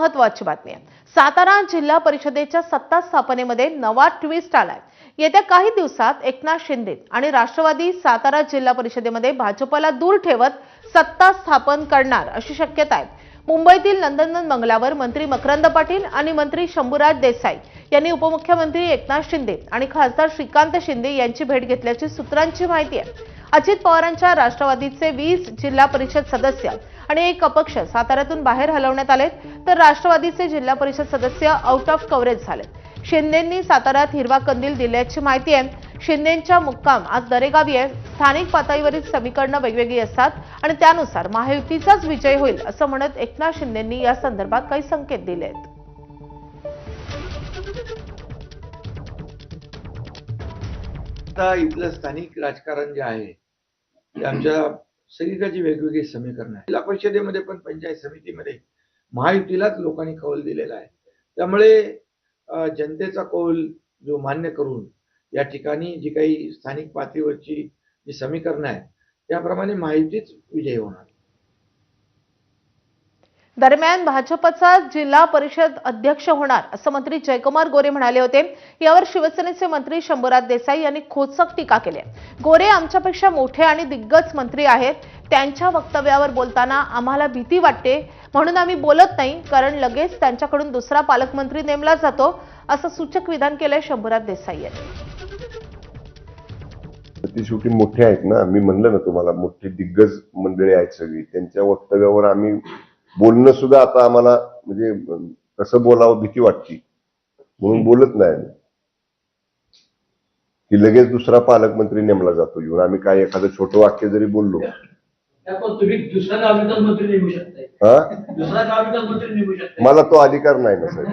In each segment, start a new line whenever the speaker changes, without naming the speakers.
महत्त्वाची बातमी आहे। सातारा जिल्हा परिषदेच्या सत्ता स्थापनेमध्ये नवा ट्विस्ट आलाय। येत्या काही दिवसात एकनाथ शिंदे आणि राष्ट्रवादी सातारा जिल्हा परिषदेमध्ये भाजपला दूर ठेवत सत्ता स्थापन करणार अशी शक्यता आहे। मुंबईतील नंदनवन बंगल्यावर मंत्री मकरंद पाटील आणि मंत्री शंभूराज देसाई यांनी उपमुख्यमंत्री एकनाथ शिंदे आणि खासदार श्रीकांत शिंदे यांची भेट घेतल्याची सूत्रांची माहिती आहे। अजित पवारांच्या राष्ट्रवादीचे 20 जिल्हा परिषद सदस्य आणि एक अपक्ष साताऱ्यातून बाहेर हलवण्यात आले, तर राष्ट्रवादीचे जिल्हा परिषद सदस्य आउट ऑफ कव्हरेज झाले। शिंदेंनी साताऱ्यात हिरवा कंदील दिल्याची माहिती आहे। शिंदेंचा मुक्काम आज दरेगावी आहे। स्थानिक पातळीवरील समीकरणं वेगवेगळी असतात आणि त्यानुसार महायुतीचाच विजय होईल असं म्हणत एकनाथ शिंदेंनी या संदर्भात काही संकेत दिले आहेत।
आता इथलं स्थानिक राजकारण जे आहे ते आमच्या सगळीकडची वेगवेगळी समीकरण आहे। जिल्हा परिषदेमध्ये पण पंचायत समितीमध्ये महायुतीलाच लोकांनी कौल दिलेला आहे। त्यामुळे जनतेचा कौल जो मान्य करून या ठिकाणी जी काही स्थानिक पातळीवरची जी समीकरण आहे त्याप्रमाणे महायुतीच विजयी होणार।
दरम्यान भाजपचा जिल्हा परिषद अध्यक्ष होणार असं मंत्री जयकुमार गोरे म्हणाले होते। यावर शिवसेनेचे मंत्री शंभूराज देसाई यांनी खोचक टीका केली आहे। गोरे आमच्यापेक्षा मोठे आणि दिग्गज मंत्री आहेत, त्यांच्या वक्तव्यावर बोलताना आम्हाला भीती वाटते म्हणून आम्ही बोलत नाही, कारण लगेच त्यांच्याकडून दुसरा पालकमंत्री नेमला जातो असं सूचक विधान केलंय शंभूराज देसाई यांनी।
ती शेवटी मोठे आहेत ना, मी म्हणलं ना तुम्हाला मोठी दिग्गज मंडळी आहेत सगळी, त्यांच्या वक्तव्यावर आम्ही बोलणं सुद्धा आता आम्हाला म्हणजे कसं बोलावं भीती वाटते म्हणून बोलत नाही की लगेच दुसरा पालकमंत्री नेमला जातो येऊन। आम्ही काय एखादं छोटं वाक्य जरी बोललो मला तो अधिकार नाही ना सर,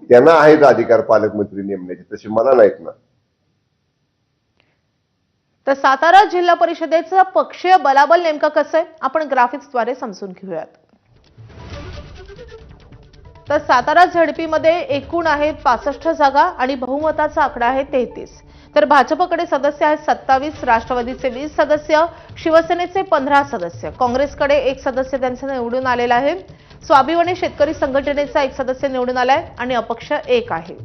त्यांना आहेत अधिकार पालकमंत्री नेमण्याचे, तसे मला नाहीत ना।
तर सातारा जिल्हा परिषदेचं पक्षीय बलाबल नेमकं कसं आहे आपण ग्राफिक्सद्वारे समजून घेऊयात। तर सातारा झडपीमध्ये एकूण आहेत 65 जागा आणि बहुमताचा आकडा आहे 33। तर भाजपकडे सदस्य आहेत 27, राष्ट्रवादीचे 20 सदस्य, शिवसेनेचे 15 सदस्य, काँग्रेसकडे 1 सदस्य त्यांचा निवडून आलेला आहे, स्वाभिमानी शेतकरी संघटनेचा 1 सदस्य निवडून आलाय आणि अपक्ष 1 आहे।